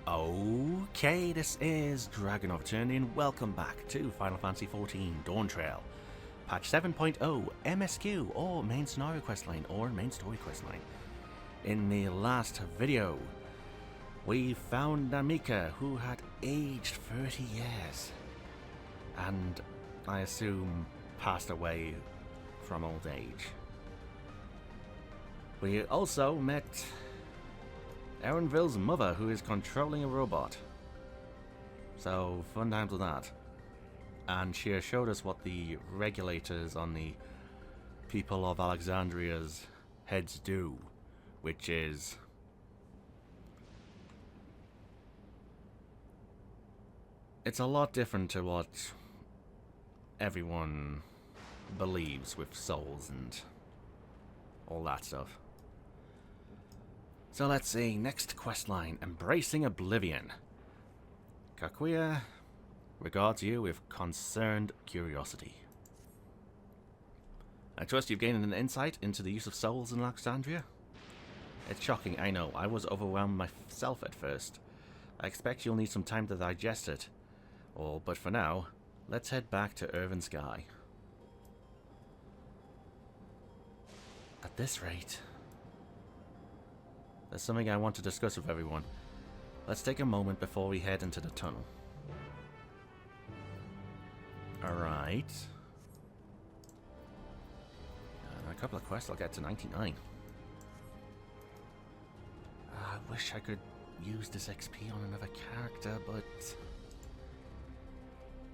Okay, this is DragonofEternity and welcome back to Final Fantasy XIV Dawntrail. Patch 7.0 MSQ or Main Scenario Questline or Main Story Questline. In the last video, we found Namika who had aged 30 years and I assume passed away from old age. We also met Erenville's mother, who is controlling a robot. So, fun times with that. And she showed us what the regulators on the people of Alexandria's heads do, which is it's a lot different to what everyone believes with souls and all that stuff. So let's see, next questline, Embracing Oblivion. Kakuya regards you with concerned curiosity. I trust you've gained an insight into the use of souls in Alexandria? It's shocking, I know. I was overwhelmed myself at first. I expect you'll need some time to digest it. But for now, let's head back to Irvin Sky. At this rate, there's something I want to discuss with everyone. Let's take a moment before we head into the tunnel. Alright. A couple of quests, I'll get to 99. I wish I could use this XP on another character, but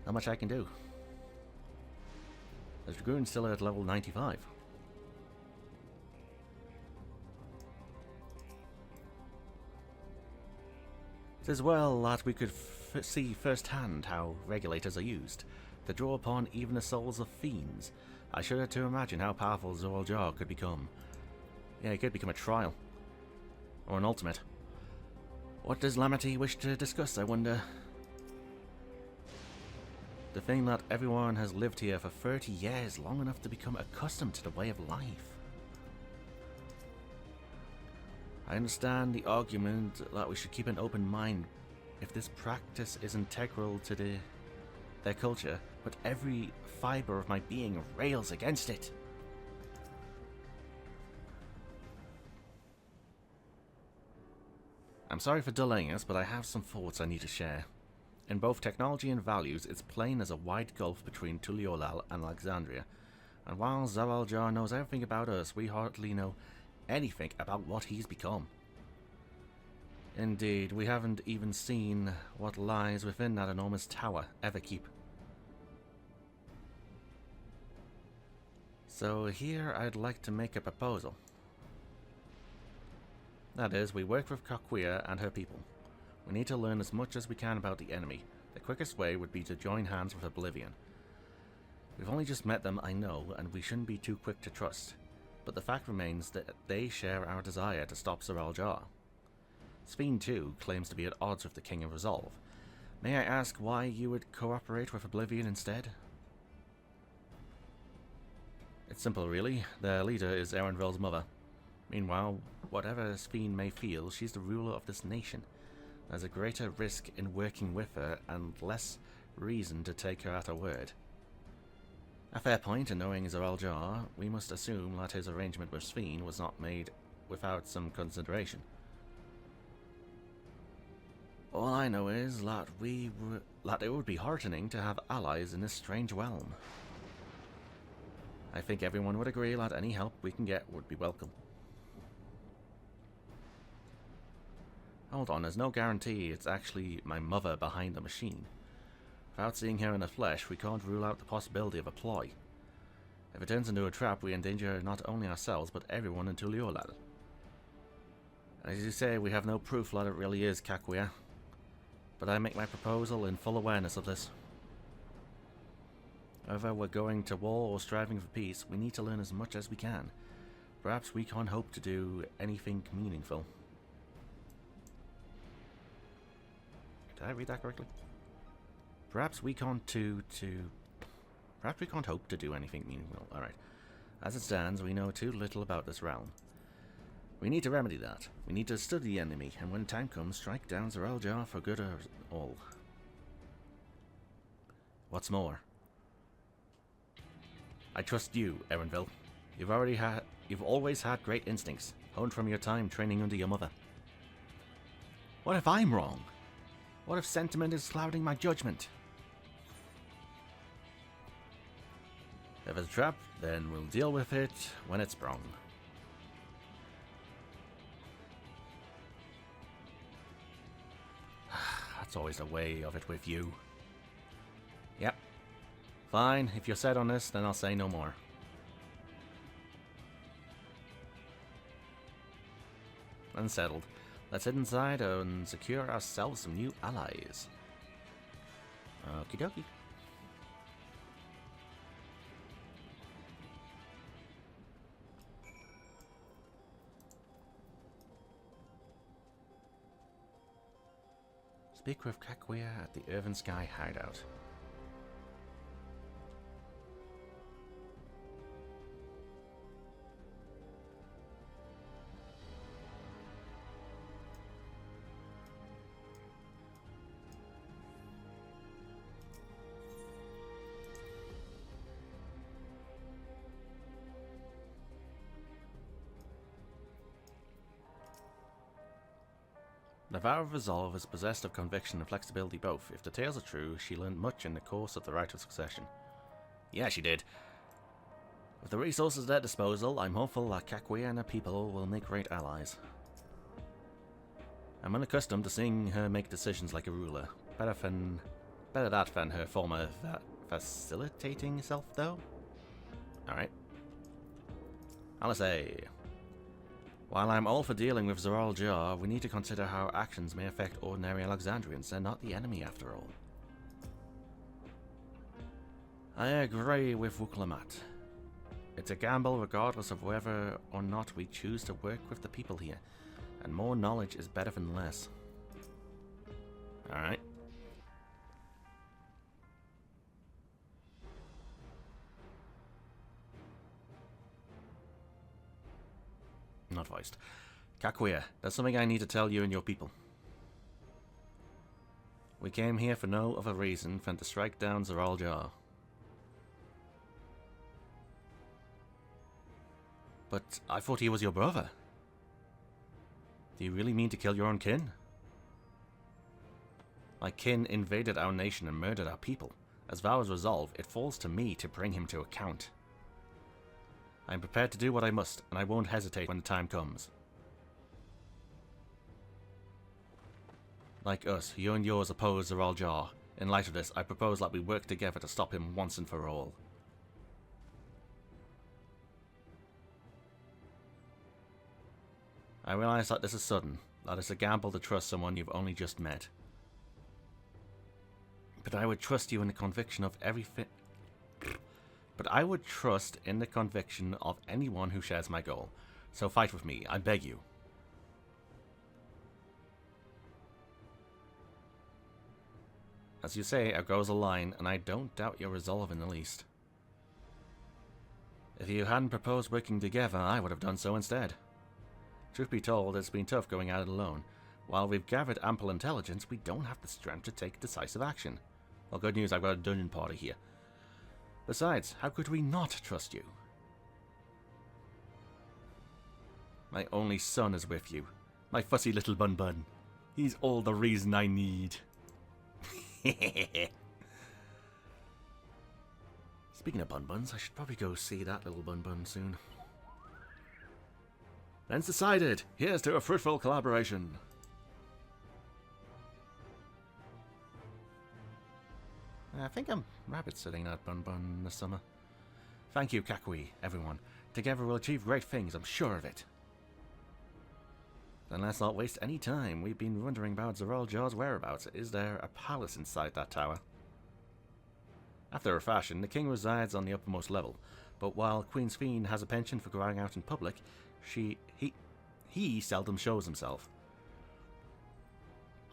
not much I can do. The Dragoon's still at level 95. It is well that we could see firsthand how regulators are used, to draw upon even the souls of fiends. I shudder to imagine how powerful Zoraal could become. Yeah, he could become a trial. Or an ultimate. What does Lamity wish to discuss, I wonder? The thing that everyone has lived here for 30 years, long enough to become accustomed to the way of life. I understand the argument that we should keep an open mind if this practice is integral to their culture, but every fiber of my being rails against it. I'm sorry for delaying us, but I have some thoughts I need to share. In both technology and values, it's plain as a wide gulf between Tuliolal and Alexandria. And while Zoraal knows everything about us, we hardly know anything about what he's become. Indeed, we haven't even seen what lies within that enormous tower, Everkeep. So here I'd like to make a proposal. That is, we work with Kakuya and her people. We need to learn as much as we can about the enemy. The quickest way would be to join hands with Oblivion. We've only just met them, I know, and we shouldn't be too quick to trust. But the fact remains that they share our desire to stop Zoraal. Sphene, too, claims to be at odds with the King of Resolve. May I ask why you would cooperate with Oblivion instead? It's simple, really. Their leader is Erenville's mother. Meanwhile, whatever Sphene may feel, she's the ruler of this nation. There's a greater risk in working with her, and less reason to take her at her word. A fair point, and knowing Zoraal, we must assume that his arrangement with Sphene was not made without some consideration. All I know is that it would be heartening to have allies in this strange realm. I think everyone would agree that any help we can get would be welcome. Hold on, there's no guarantee it's actually my mother behind the machine. Without seeing her in the flesh, we can't rule out the possibility of a ploy. If it turns into a trap, we endanger not only ourselves, but everyone in Tuliolal. As you say, we have no proof that it really is Kakuya. But I make my proposal in full awareness of this. Whether we're going to war or striving for peace, we need to learn as much as we can. Perhaps we can't hope to do anything meaningful. Did I read that correctly? Perhaps we can't hope to do anything meaningful. Alright. As it stands, we know too little about this realm. We need to remedy that. We need to study the enemy, and when time comes, strike down Zeraljar for good or all. What's more, I trust you, Erenville. You've always had great instincts, honed from your time training under your mother. What if I'm wrong? What if sentiment is clouding my judgment? If it's a trap, then we'll deal with it when it's sprung. That's always the way of it with you. Yep. Fine, if you're set on this, then I'll say no more. Unsettled. Let's head inside and secure ourselves some new allies. Okie dokie. Speak with Kaguya at the Irvin Sky hideout. The vow of resolve is possessed of conviction and flexibility both. If the tales are true, she learned much in the course of the rite of succession. Yeah, she did. With the resources at their disposal, I'm hopeful that Kaguya and her people will make great allies. I'm unaccustomed to seeing her make decisions like a ruler. Better that than her former facilitating self, though. Alright. Alice. While I'm all for dealing with Zeraljar, we need to consider how our actions may affect ordinary Alexandrians. They're not the enemy, after all. I agree with Wuklamat. It's a gamble regardless of whether or not we choose to work with the people here, and more knowledge is better than less. Alright. Not voiced. Kaguya, there's something I need to tell you and your people. We came here for no other reason than to strike down Zeraljar. But I thought he was your brother. Do you really mean to kill your own kin? My kin invaded our nation and murdered our people. As vows resolve, it falls to me to bring him to account. I am prepared to do what I must, and I won't hesitate when the time comes. Like us, you and yours oppose Zeraljar. In light of this, I propose that we work together to stop him once and for all. I realize that this is sudden, that it's a gamble to trust someone you've only just met. But I would trust you in the conviction of anyone who shares my goal. So fight with me, I beg you. As you say, our goals align, and I don't doubt your resolve in the least. If you hadn't proposed working together, I would have done so instead. Truth be told, it's been tough going at it alone. While we've gathered ample intelligence, we don't have the strength to take decisive action. Well, good news, I've got a dungeon party here. Besides, how could we not trust you? My only son is with you. My fussy little bun-bun. He's all the reason I need. Speaking of bun-buns, I should probably go see that little bun-bun soon. Then's decided. Here's to a fruitful collaboration. I think I'm rabbit-sitting that bun-bun this summer. Thank you, Kaguya, everyone. Together we'll achieve great things, I'm sure of it. Then let's not waste any time. We've been wondering about Zeraljar's whereabouts. Is there a palace inside that tower? After a fashion, the king resides on the uppermost level, but while Queen's Fiend has a penchant for going out in public, he seldom shows himself.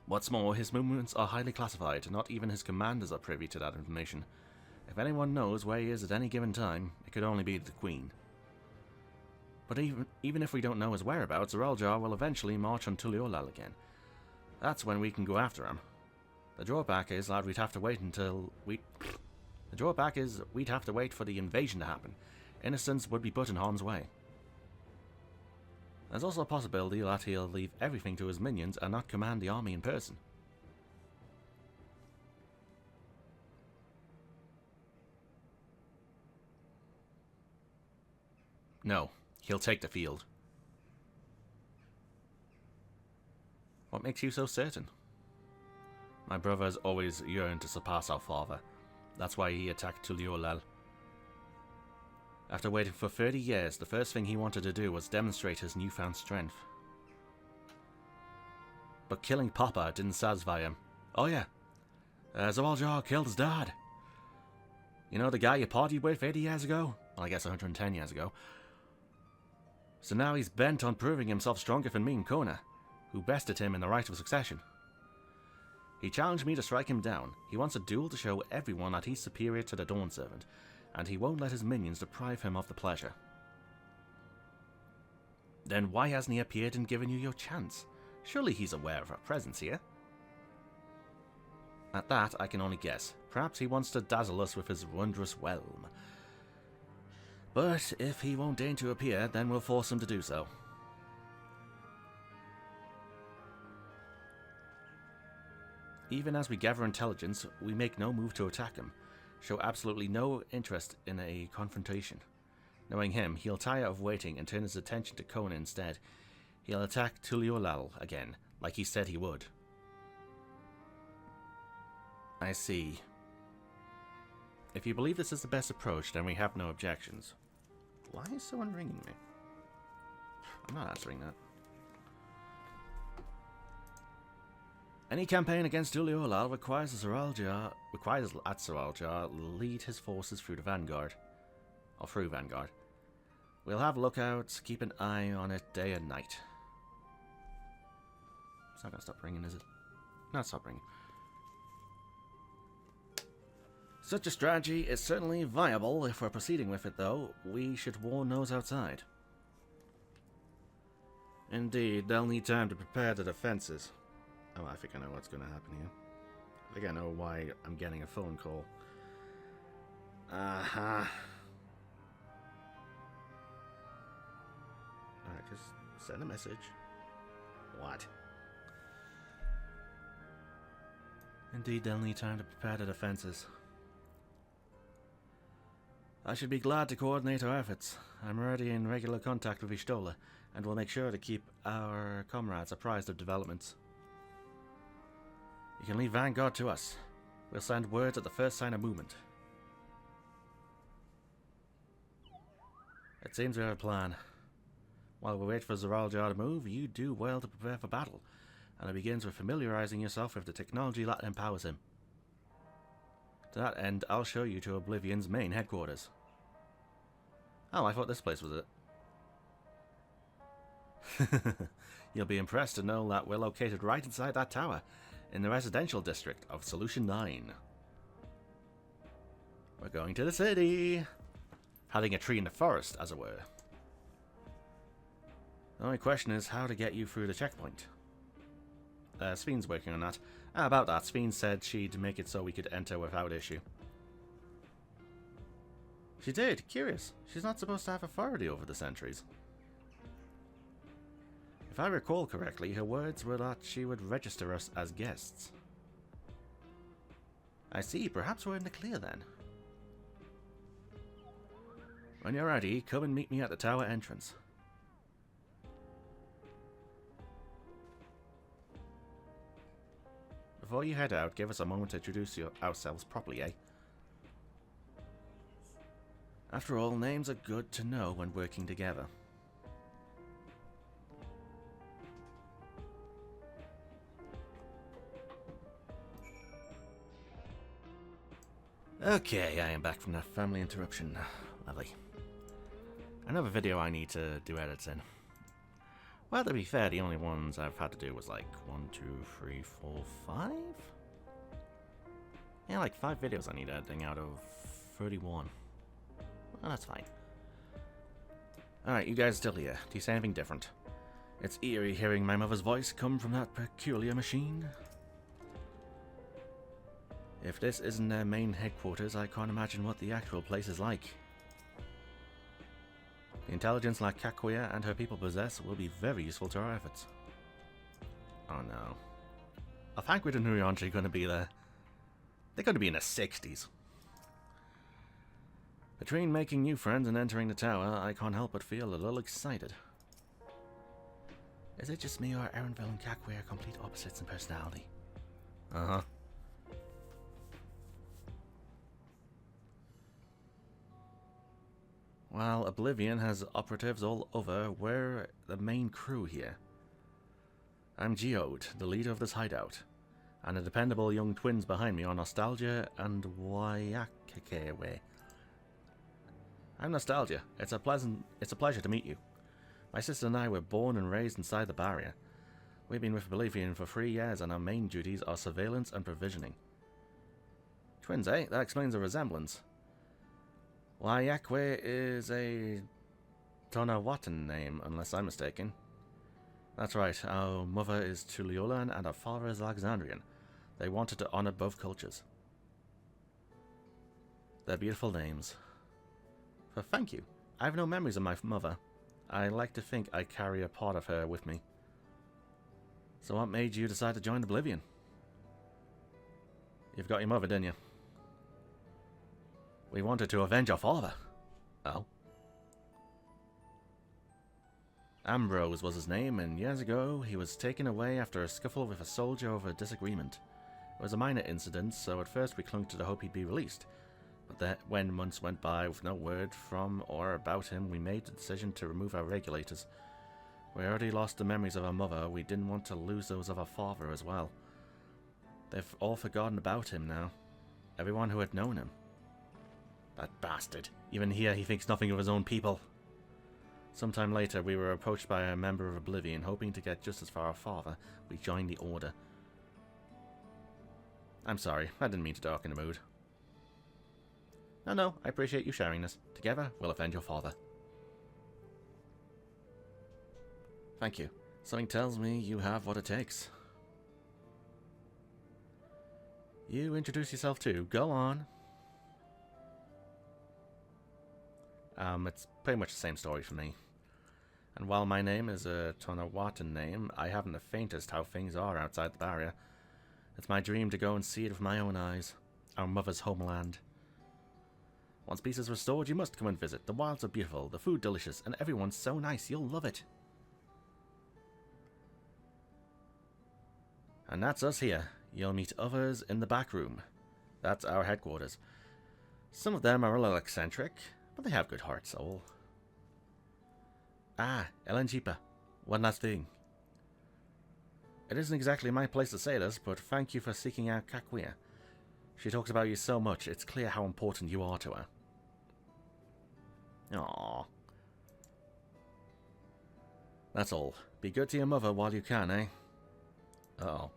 What's more, his movements are highly classified. Not even his commanders are privy to that information. If anyone knows where he is at any given time, it could only be the Queen. But even if we don't know his whereabouts, Zoraljar will eventually march on Tuliolal again. That's when we can go after him. The drawback is that we'd have to wait for the invasion to happen. Innocents would be put in harm's way. There's also a possibility that he'll leave everything to his minions and not command the army in person. No, he'll take the field. What makes you so certain? My brother has always yearned to surpass our father. That's why he attacked Tuliolal. After waiting for 30 years, the first thing he wanted to do was demonstrate his newfound strength. But killing Papa didn't satisfy him. Oh yeah, Zoraljar killed his dad. You know the guy you partied with 80 years ago? Well, I guess 110 years ago. So now he's bent on proving himself stronger than me and Kona, who bested him in the right of succession. He challenged me to strike him down. He wants a duel to show everyone that he's superior to the Dawn Servant, and he won't let his minions deprive him of the pleasure. Then why hasn't he appeared and given you your chance? Surely he's aware of our presence here. At that, I can only guess. Perhaps he wants to dazzle us with his wondrous realm. But if he won't deign to appear, then we'll force him to do so. Even as we gather intelligence, we make no move to attack him, show absolutely no interest in a confrontation. Knowing him, he'll tire of waiting and turn his attention to Kona instead. He'll attack Tuliolal again, like he said he would. I see. If you believe this is the best approach, then we have no objections. Why is someone ringing me? I'm not answering that. Any campaign against Tuliolal requires that Zoraljar lead his forces through the Vanguard. Or through Vanguard. We'll have lookouts, keep an eye on it day and night. It's not gonna stop ringing, is it? No, stop ringing. Such a strategy is certainly viable. If we're proceeding with it, though, we should warn those outside. Indeed, they'll need time to prepare the defenses. Oh, I think I know what's going to happen here. I think I know why I'm getting a phone call. Alright, just send a message. What? Indeed, they'll need time to prepare the defenses. I should be glad to coordinate our efforts. I'm already in regular contact with Ishtola, and will make sure to keep our comrades apprised of developments. You can leave Vanguard to us. We'll send word at the first sign of movement. It seems we have a plan. While we wait for Zoraljar to move, you do well to prepare for battle, and it begins with familiarizing yourself with the technology that empowers him. To that end, I'll show you to Oblivion's main headquarters. Oh, I thought this place was it. You'll be impressed to know that we're located right inside that tower, in the residential district of Solution 9. We're going to the city! Having a tree in the forest, as it were. The only question is how to get you through the checkpoint. Sven's working on that. About that, Sven said she'd make it so we could enter without issue. She did? Curious. She's not supposed to have authority over the sentries. If I recall correctly, her words were that she would register us as guests. I see. Perhaps we're in the clear then. When you're ready, come and meet me at the tower entrance. Before you head out, give us a moment to introduce ourselves properly, eh? After all, names are good to know when working together. Okay, I am back from that family interruption. Lovely. Another video I need to do edits in. Well, to be fair, the only ones I've had to do was like 1, 2, 3, 4, 5? Yeah, like 5 videos I need editing out of 31. Well, that's fine. Alright, you guys still here. Do you say anything different? It's eerie hearing my mother's voice come from that peculiar machine. If this isn't their main headquarters, I can't imagine what the actual place is like. The intelligence like Kakuya and her people possess will be very useful to our efforts. Oh no. I think with the Nurianchi going to be there. They're going to be in the 60s. Between making new friends and entering the tower, I can't help but feel a little excited. Is it just me, or Erenville and Kakuya are complete opposites in personality? Uh-huh. While Oblivion has operatives all over, we're the main crew here. I'm Geode, the leader of this hideout, and the dependable young twins behind me are Nostalgia and Waiakewe. I'm Nostalgia. It's a pleasure to meet you. My sister and I were born and raised inside the barrier. We've been with Oblivion for 3 years, and our main duties are surveillance and provisioning. Twins, eh? That explains the resemblance. Waiakwe is a Tonawatan name, unless I'm mistaken. That's right, our mother is Tuliolan and our father is Alexandrian. They wanted to honor both cultures. They're beautiful names. But thank you. I have no memories of my mother. I like to think I carry a part of her with me. So what made you decide to join Oblivion? You've got your mother, didn't you? We wanted to avenge our father. Oh. Ambrose was his name, and years ago he was taken away after a scuffle with a soldier over a disagreement. It was a minor incident, so at first we clung to the hope he'd be released. But then, when months went by with no word from or about him, we made the decision to remove our regulators. We already lost the memories of our mother, we didn't want to lose those of our father as well. They've all forgotten about him now. Everyone who had known him. That bastard. Even here he thinks nothing of his own people. Sometime later we were approached by a member of Oblivion, hoping to get justice for our father. We joined the Order. I'm sorry, I didn't mean to darken the mood. No, I appreciate you sharing this. Together, we'll avenge your father. Thank you. Something tells me you have what it takes. You introduce yourself too. Go on. It's pretty much the same story for me. And while my name is a Tonawatan name, I haven't the faintest how things are outside the barrier. It's my dream to go and see it with my own eyes. Our mother's homeland. Once peace is restored, you must come and visit. The wilds are beautiful, the food delicious, and everyone's so nice, you'll love it. And that's us here. You'll meet others in the back room. That's our headquarters. Some of them are a little eccentric, but they have good hearts, all. Ah, Elenjipa. One last thing. It isn't exactly my place to say this, but thank you for seeking out Kakuya. She talks about you so much, it's clear how important you are to her. Aww. That's all. Be good to your mother while you can, eh? Uh-oh.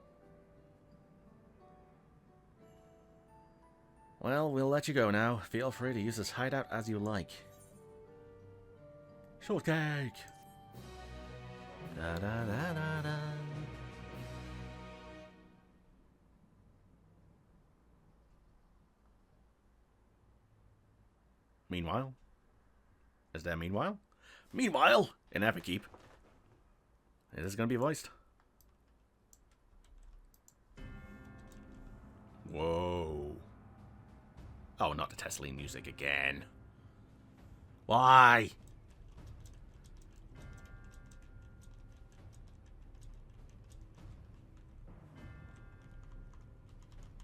Well, we'll let you go now. Feel free to use this hideout as you like. Shortcake! Da da da da da. Meanwhile? Is there meanwhile? Meanwhile! In Everkeep. It is going to be voiced. Whoa. Oh, not the Tesseline music again. Why?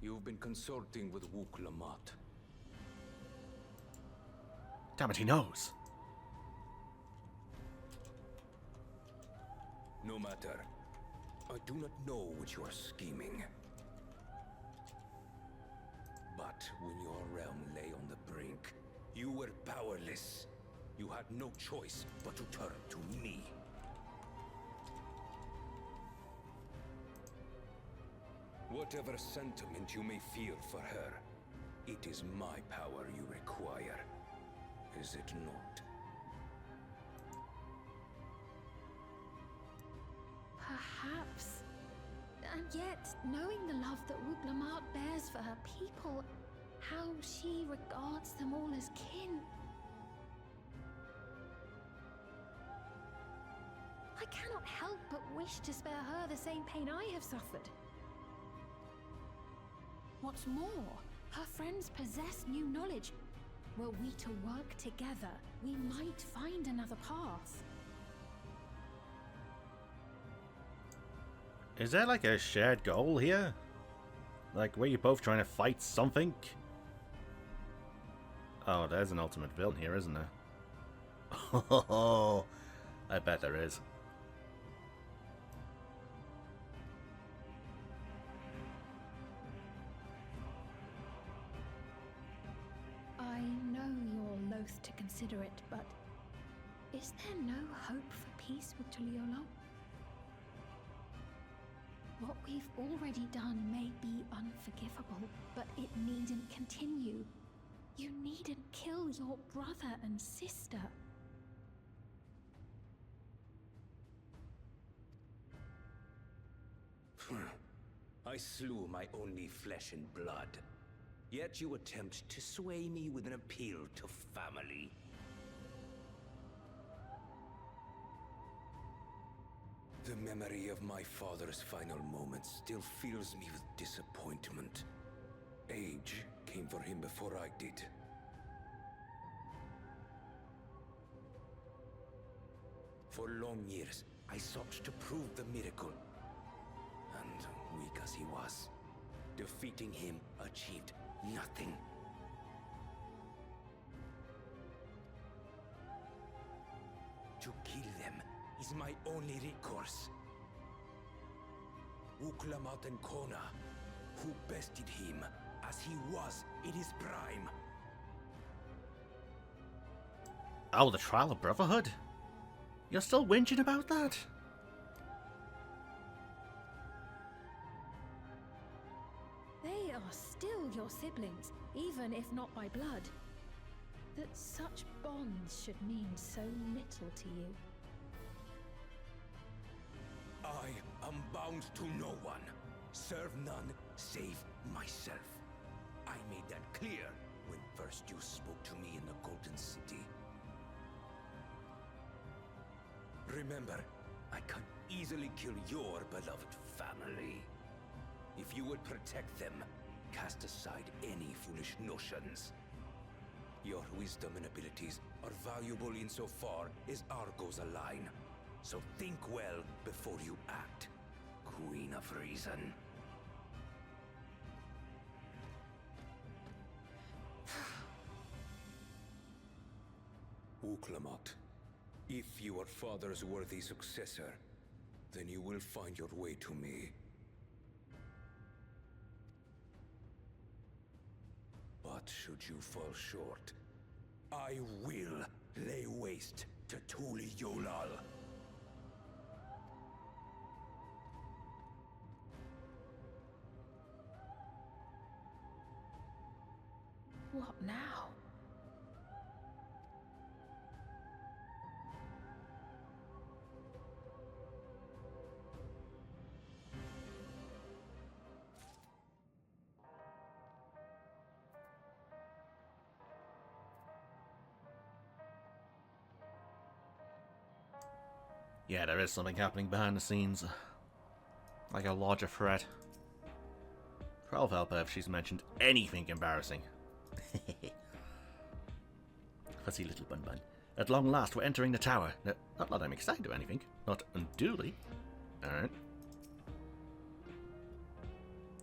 You've been consulting with Wook Lamont. Damn it, he knows. No matter. I do not know what you are scheming. But when your realm lay on the brink, you were powerless. You had no choice but to turn to me. Whatever sentiment you may feel for her, it is my power you require. Is it not? Perhaps. And yet, knowing the love that Wuglamat bears for her people, how she regards them all as kin. I cannot help but wish to spare her the same pain I have suffered. What's more, her friends possess new knowledge. Were we to work together, we might find another path. Is there like a shared goal here? Like, were you both trying to fight something? Oh, there's an ultimate villain here, isn't there? Oh, I bet there is. I know you're loath to consider it, but is there no hope for peace with Tuliolo? What we've already done may be unforgivable, but it needn't continue. You needn't kill your brother and sister. I slew my only flesh and blood. Yet you attempt to sway me with an appeal to family. The memory of my father's final moments still fills me with disappointment. Age came for him before I did. For long years, I sought to prove the miracle. And weak as he was, defeating him achieved nothing. To kill them is my only recourse. Wuglamat and Kona, who bested him as he was in his prime. Oh, the trial of brotherhood? You're still whinging about that? They are still your siblings, even if not by blood. That such bonds should mean so little to you. I am bound to no one. Serve none save myself. I made that clear when first you spoke to me in the Golden City. Remember, I can easily kill your beloved family. If you would protect them, cast aside any foolish notions. Your wisdom and abilities are valuable insofar as Argos align. So think well before you act, Queen of Reason. Wuglamat, if you are father's worthy successor, then you will find your way to me. But should you fall short, I will lay waste to Tuliolal. What now? Yeah, there is something happening behind the scenes. Like a larger threat. 12 help her if she's mentioned anything embarrassing. Fuzzy little bun bun. At long last, we're entering the tower. No, not that I'm excited or anything. Not unduly. Alright.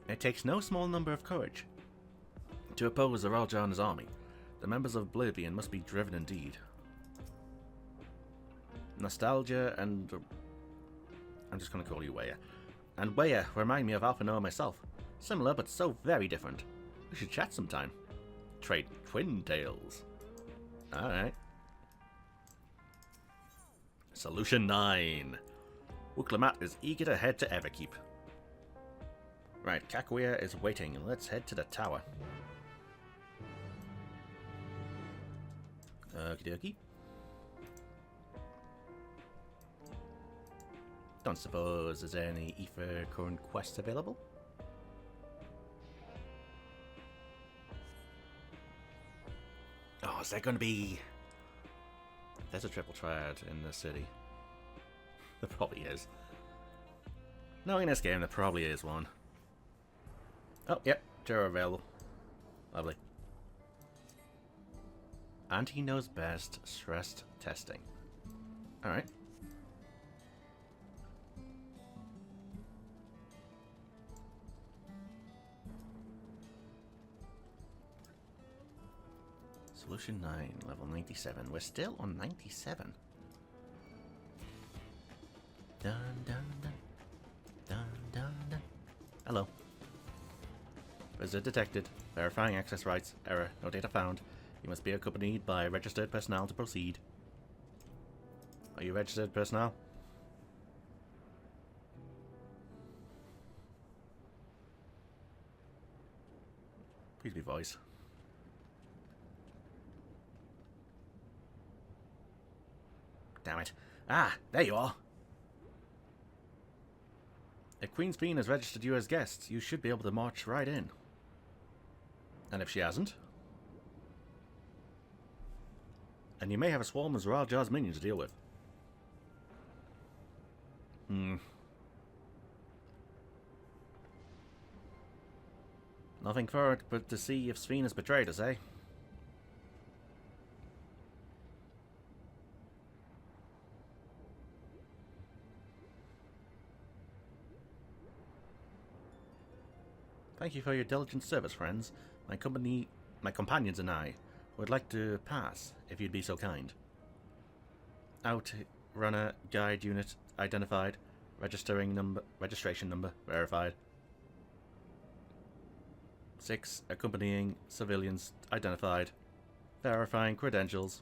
It takes no small number of courage to oppose the Raljana's army. The members of Oblivion must be driven indeed. Nostalgia and... I'm just going to call you Weya. And Weya remind me of Alphinaur myself. Similar, but so very different. We should chat sometime. Trade twin tales. Alright. Solution 9. Wuglamat is eager to head to Everkeep. Right, Kakuya is waiting. Let's head to the tower. Okie dokie. Don't suppose there's any Aether current quests available? Oh, is that going to be... There's a triple triad in the city. There probably is. Knowing this game, there probably is one. Oh, yep, they're available. Lovely. And he knows best stress testing. Alright. Solution 9, level 97. We're still on 97. Dun dun dun. Dun dun dun. Hello. Visit detected. Verifying access rights. Error. No data found. You must be accompanied by registered personnel to proceed. Are you registered personnel? Please be voice. Damn it. Ah, there you are. If Queen Speen has registered you as guests, you should be able to march right in. And if she hasn't? And you may have a swarm of Royal Jar's minions to deal with. Nothing for it but to see if Sphene has betrayed us, eh? Thank you for your diligent service, friends. My companions and I would like to pass, if you'd be so kind. Outrunner guide unit identified. Registration number verified. 6 accompanying civilians identified. Verifying credentials.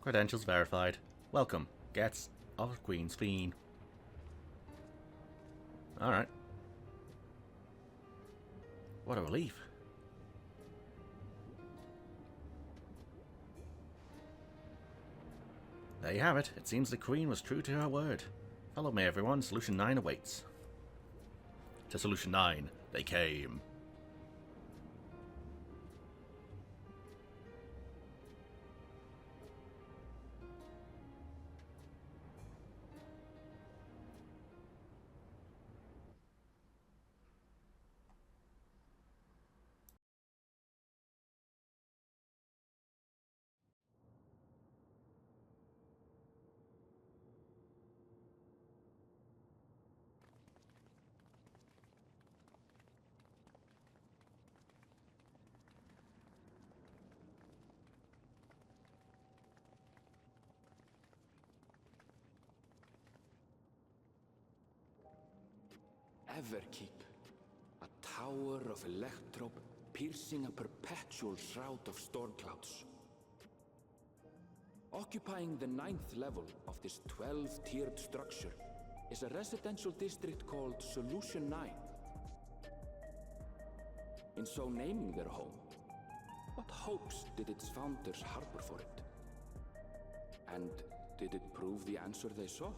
Credentials verified. Welcome, guests of Queen Speen. Alright. What a relief. There you have it. It seems the Queen was true to her word. Follow me, everyone. Solution 9 awaits. To Solution 9, they came. Everkeep, a tower of electrope piercing a perpetual shroud of storm clouds. Occupying the 9th level of this 12-tiered structure is a residential district called Solution 9. In so naming their home, what hopes did its founders harbor for it? And did it prove the answer they sought?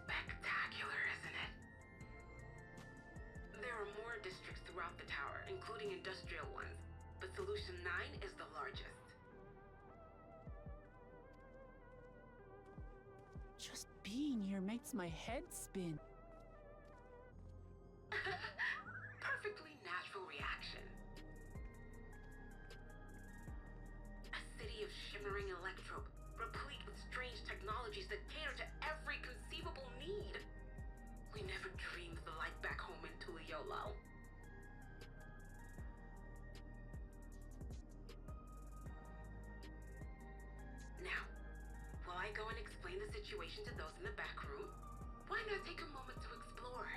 Spectacular, isn't it? There are more districts throughout the tower, including industrial ones, but Solution 9 is the largest. Just being here makes my head spin. Perfectly natural reaction. A city of shimmering electrope, replete with strange technologies that cater to every conceivable need. We never dreamed the life back home in Tuliyolo. situation to those in the back room, why not take a moment to explore?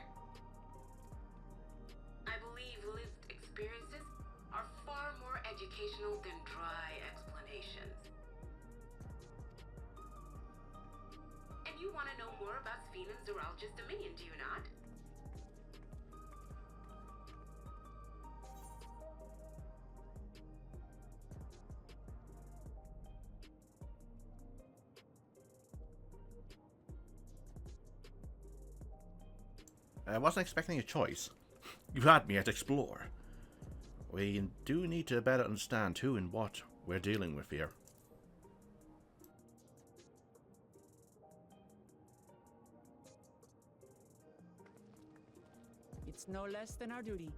I believe lived experiences are far more educational than dry explanations. And you want to know more about Sphenon's Zoologist Dominion, do you not? I wasn't expecting a choice. You had me at explore. We do need to better understand who and what we're dealing with here. It's no less than our duty.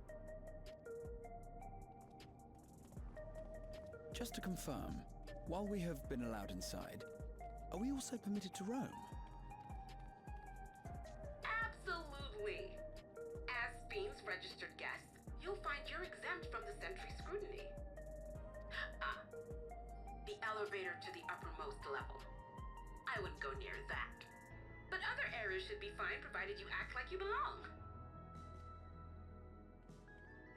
Just to confirm, while we have been allowed inside, are we also permitted to roam? Absolutely. As Sphene's registered guest, you'll find you're exempt from the sentry scrutiny. The elevator to the uppermost level. I wouldn't go near that. But other areas should be fine provided you act like you belong.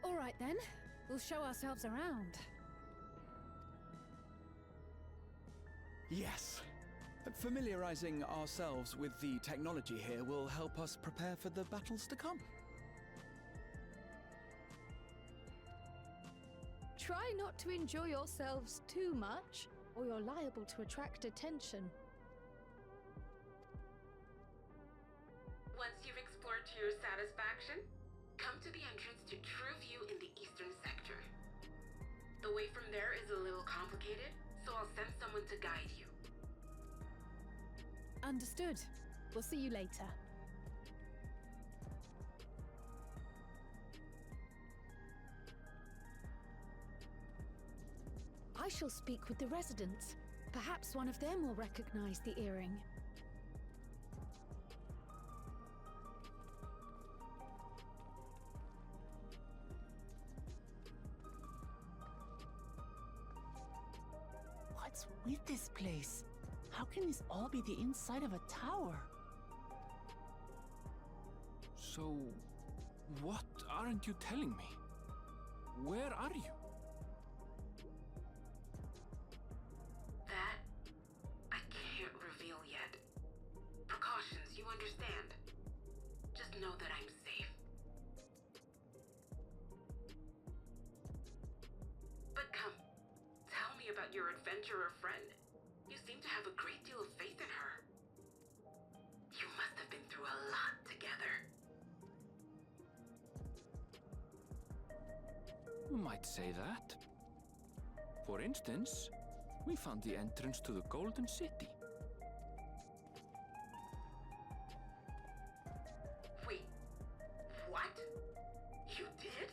All right then, we'll show ourselves around. Yes. Familiarizing ourselves with the technology here will help us prepare for the battles to come. Try not to enjoy yourselves too much, or you're liable to attract attention. Once you've explored to your satisfaction, come to the entrance to True View in the eastern sector. The way from there is a little complicated, so I'll send someone to guide you. Understood. We'll see you later. I shall speak with the residents. Perhaps one of them will recognize the earring. What's with this place? How can this all be the inside of a tower? So, what aren't you telling me? Where are you? That, I can't reveal yet. Precautions, you understand. Just know that I'm safe. But come, tell me about your adventurer friend. You seem to have a great deal of faith in her. You must have been through a lot together. You might say that. For instance, we found the entrance to the Golden City. Wait, what? You did?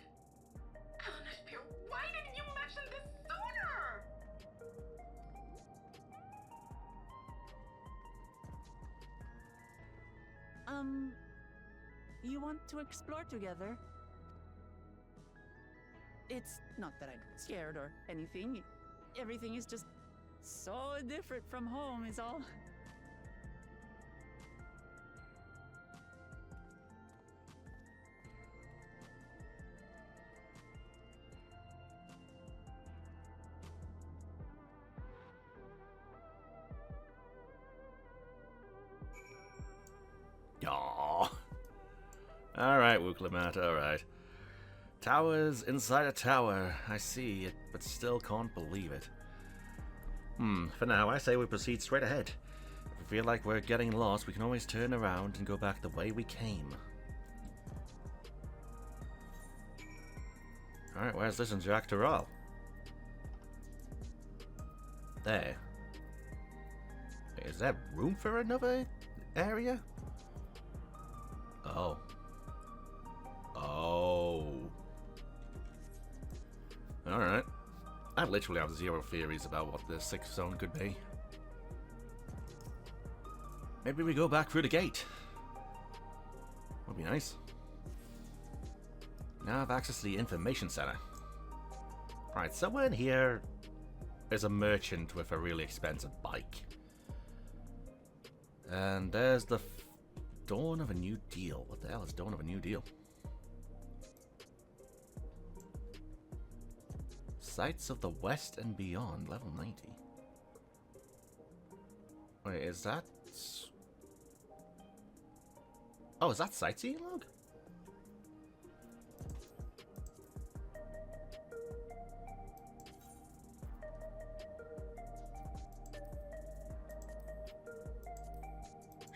Eleanor Spear, why didn't you mention this sooner? You want to explore together? It's not that I'm scared or anything. Everything is just so different from home is all. Aww. Alright, Wooklemat, alright. Towers inside a tower. I see it, but still can't believe it. For now, I say we proceed straight ahead. If we feel like we're getting lost, we can always turn around and go back the way we came. Alright, where's this interactor all? There. Is there room for another area? Oh. Oh. Alright. I literally have zero theories about what the sixth zone could be. Maybe we go back through the gate. Would be nice. Now I have access to the information center. Right, somewhere in here is a merchant with a really expensive bike. And there's the dawn of a new deal. What the hell is dawn of a new deal? Sights of the West and Beyond, level 90. Wait, is that... Oh, is that sightseeing log?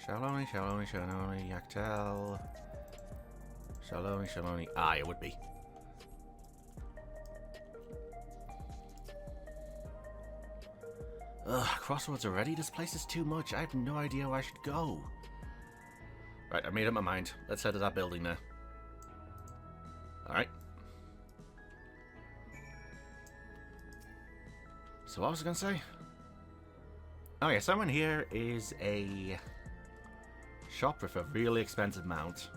Shaloni, Shaloni, Shaloni, Yaktel. Shaloni, Shaloni. Ah, it would be. Ugh, crossroads already? This place is too much. I have no idea where I should go. Right, I made up my mind. Let's head to that building now. Alright. So what was I going to say? Oh yeah, someone here is a shop with a really expensive mount.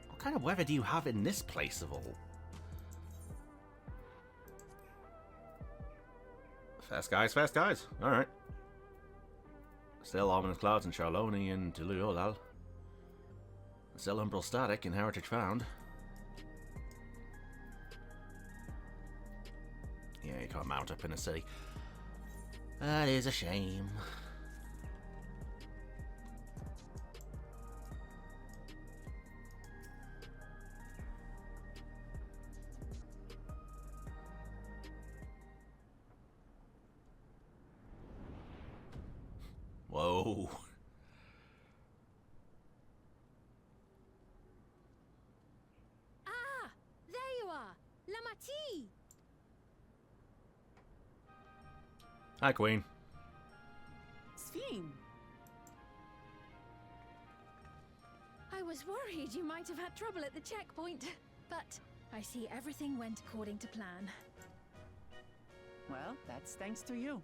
What kind of weather do you have in this place of all? Fast guys, fast guys. Alright. Still ominous clouds in Charloni and Tuluolal. Still umbral static in Heritage Found. Yeah, you can't mount up in a city. That is a shame. Whoa. Ah! There you are! Lamati! Hi, Queen. Sphene. I was worried you might have had trouble at the checkpoint, but I see everything went according to plan. Well, that's thanks to you.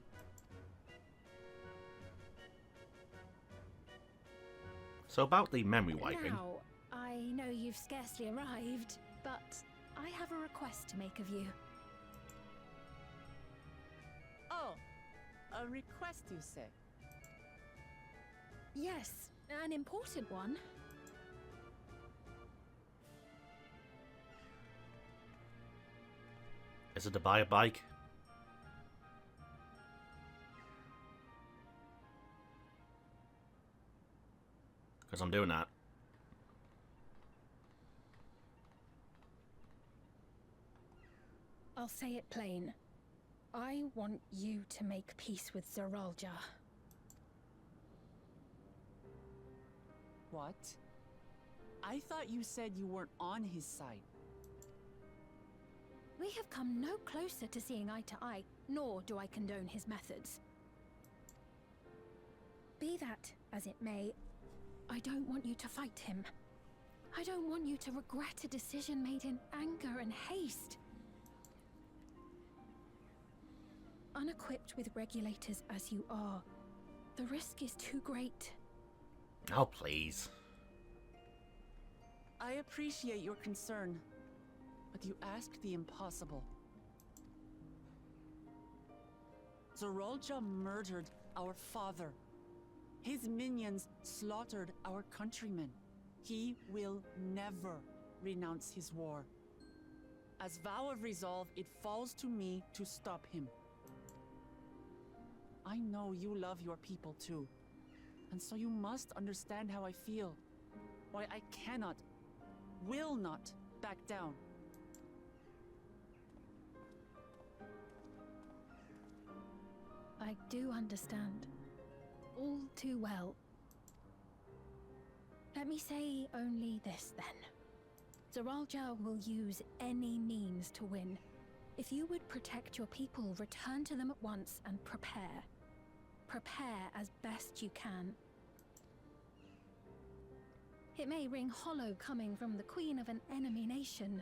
So about the memory wiping. Now, I know you've scarcely arrived, but I have a request to make of you. Oh, a request, you say? Yes, an important one. Is it to buy a bike? Because I'm doing that. I'll say it plain. I want you to make peace with Zeralja. What? I thought you said you weren't on his side. We have come no closer to seeing eye to eye, nor do I condone his methods. Be that as it may, I don't want you to fight him. I don't want you to regret a decision made in anger and haste. Unequipped with regulators as you are, the risk is too great. Oh, please. I appreciate your concern, but you asked the impossible. Zeralja murdered our father. His minions slaughtered our countrymen. He will never renounce his war. As vow of resolve, it falls to me to stop him. I know you love your people too, and so you must understand how I feel. Why I cannot, will not back down. I do understand. All too well. Let me say only this then. Zeralja will use any means to win. If you would protect your people, return to them at once and prepare. Prepare as best you can. It may ring hollow coming from the queen of an enemy nation.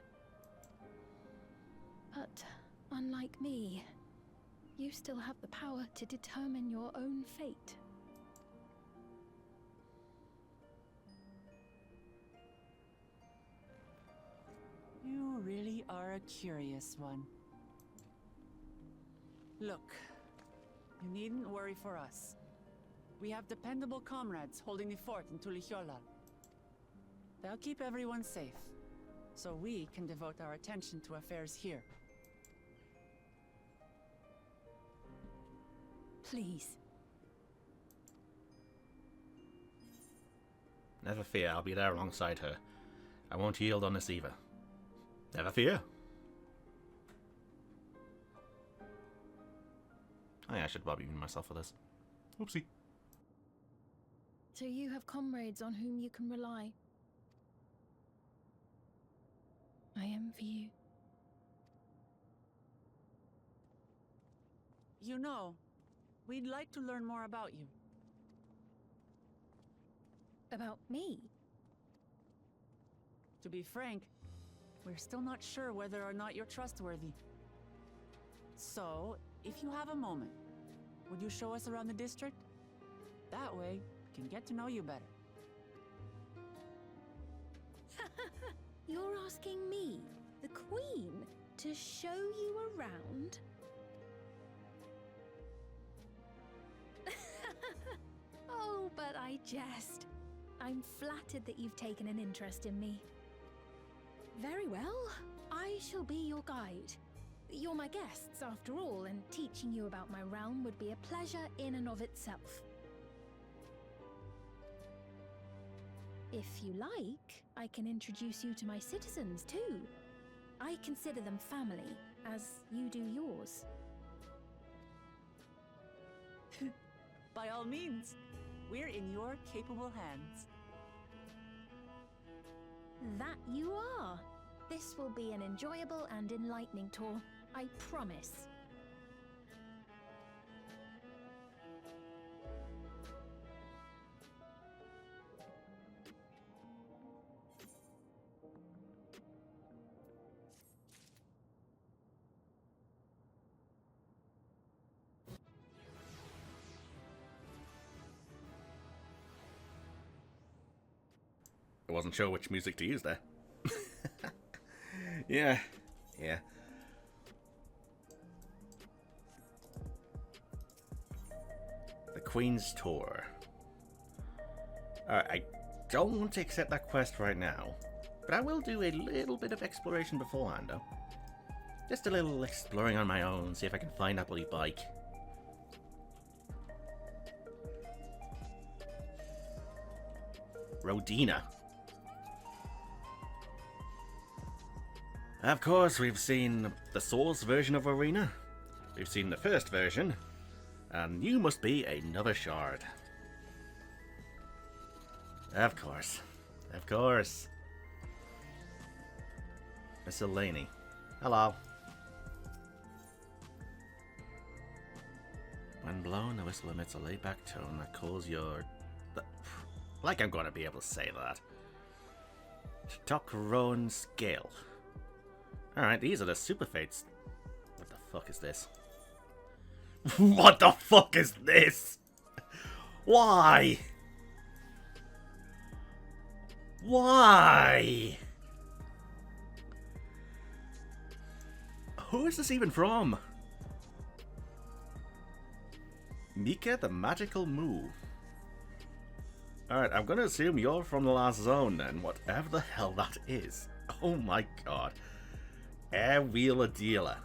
But unlike me, you still have the power to determine your own fate. You really are a curious one. Look, You needn't worry for us. We have dependable comrades holding the fort in Tulihiola. They'll keep everyone safe, so we can devote our attention to affairs here. Please. Never fear, I'll be there alongside her. I won't yield on this either. Never fear. I should probably mute myself for this. Oopsie. So you have comrades on whom you can rely. I envy you. You know, we'd like to learn more about you. About me? To be frank, we're still not sure whether or not you're trustworthy. So, if you have a moment, would you show us around the district? That way, we can get to know you better. You're asking me, the Queen, to show you around? Oh, but I jest. I'm flattered that you've taken an interest in me. Very well, I shall be your guide. You're my guests, after all, and teaching you about my realm would be a pleasure in and of itself. If you like, I can introduce you to my citizens, too. I consider them family, as you do yours. By all means, we're in your capable hands. That you are. This will be an enjoyable and enlightening tour, I promise. I wasn't sure which music to use there. Yeah. The Queen's Tour. Alright, I don't want to accept that quest right now, but I will do a little bit of exploration beforehand, though. Just a little exploring on my own, see if I can find that bloody bike. Rodina. Of course, we've seen the Source version of Arena. We've seen the first version. And you must be another shard. Of course. Of course. Miss Eleni. Hello. When blown, the whistle emits a laid-back tone that calls your... Like I'm going to be able to say that. Tokron Scale. Alright, these are the super fates. What the fuck is this? What the fuck is this? Why? Why? Who is this even from? Mika the Magical Moo. Alright, I'm gonna assume you're from the last zone then, whatever the hell that is. Oh my god. Air Wheeler Dealer.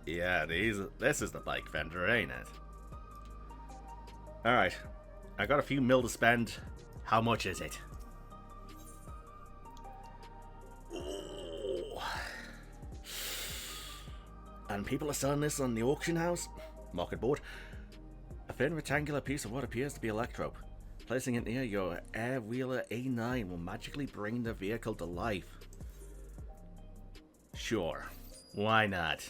Yeah, this is the bike vendor, ain't it? Alright, I got a few mil to spend. How much is it? Ooh. And people are selling this on the auction house? Market board. A thin rectangular piece of what appears to be electrope. Placing it near your Air Wheeler A9 will magically bring the vehicle to life. Sure. Why not?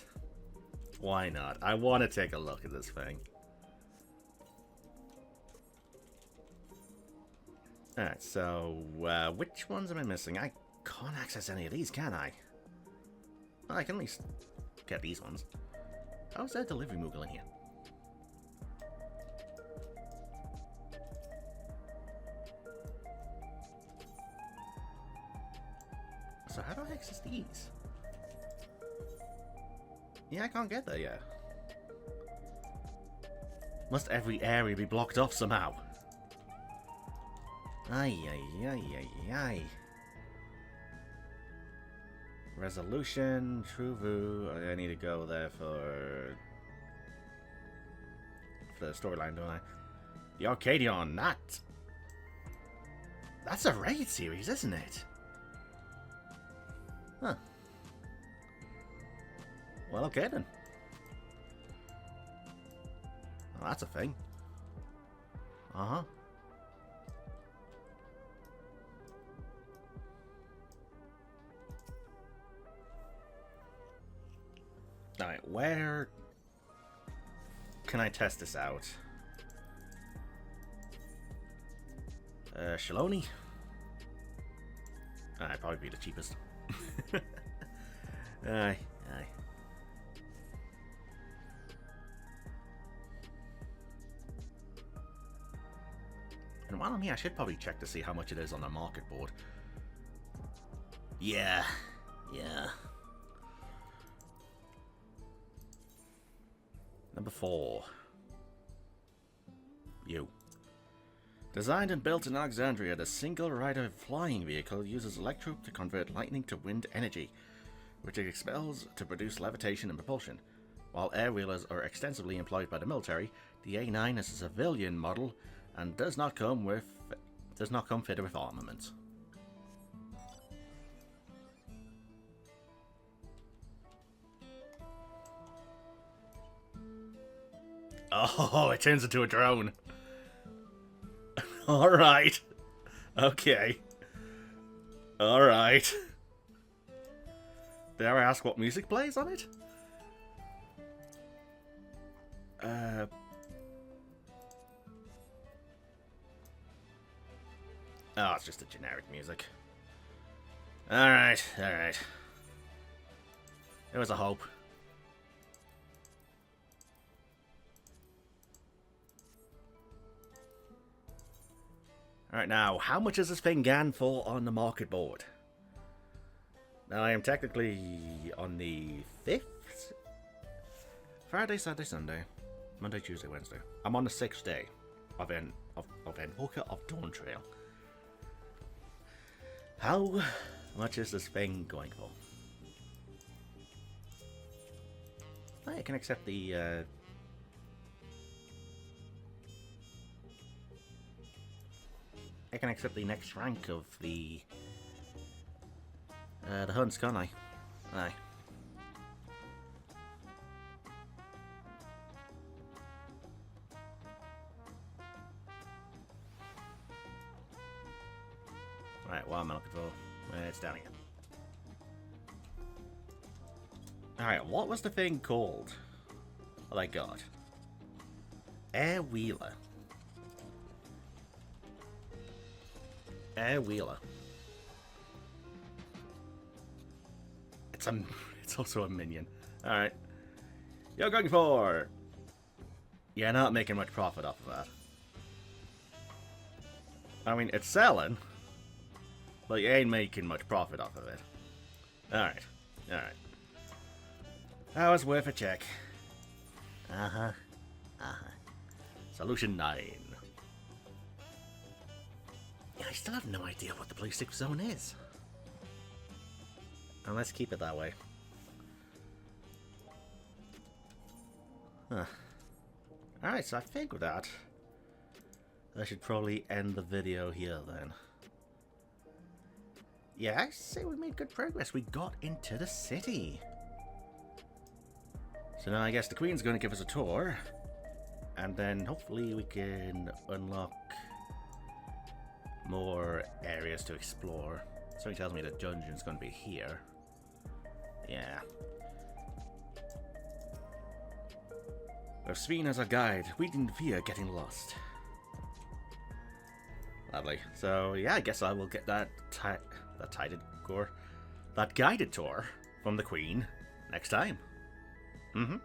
Why not? I want to take a look at this thing. Alright, so, which ones am I missing? I can't access any of these, can I? Well, I can at least get these ones. How's that delivery Moogle in here? So how do I access these? Yeah, I can't get there yet. Must every area be blocked off somehow? Ay, ay, ay, ay, ay. Resolution, Truvu. I need to go there for the storyline, don't I? The Arcadion, that's a raid series, isn't it? Huh. Well, okay then. Well, that's a thing. Uh-huh. Alright, where can I test this out? Shaloni? I'd probably be the cheapest. Aye, aye. And while I'm here, I should probably check to see how much it is on the market board. Yeah, yeah. Number 4. You. Designed and built in Alexandria, the single-rider flying vehicle uses electrope to convert lightning to wind energy, which it expels to produce levitation and propulsion. While air-wheelers are extensively employed by the military, the A9 is a civilian model and does not come fitted with armament. Oh, it turns into a drone. Alright. Okay. Alright. Dare I ask what music plays on it? Oh, it's just a generic music. Alright, alright. There was a hope. Alright, now, how much is this thing going for on the market board? Now, I am technically on the 5th? Friday, Saturday, Sunday. Monday, Tuesday, Wednesday. I'm on the 6th day of Invoker of Dawntrail. How much is this thing going for? I can accept the, I can accept the next rank of the hunts, can't I? Aye. Right, what am I looking for? It's down here. Alright, what was the thing called that I got? Air Wheeler. Air Wheeler. It's also a minion. Alright. You're going for... You're not making much profit off of that. I mean, it's selling, but you ain't making much profit off of it. Alright. Alright. That was worth a check. Uh-huh. Uh-huh. Solution 9. Yeah, I still have no idea what the ballistic zone is. And let's keep it that way. Huh. Alright, so I think with that, I should probably end the video here then. Yeah, I say we made good progress. We got into the city. So now I guess the Queen's going to give us a tour. And then hopefully we can unlock more areas to explore. Something tells me the dungeon's going to be here. Yeah. With Sveen as our guide, we didn't fear getting lost. Lovely. So yeah, I guess I will get that guided tour from the Queen next time. Mm-hmm.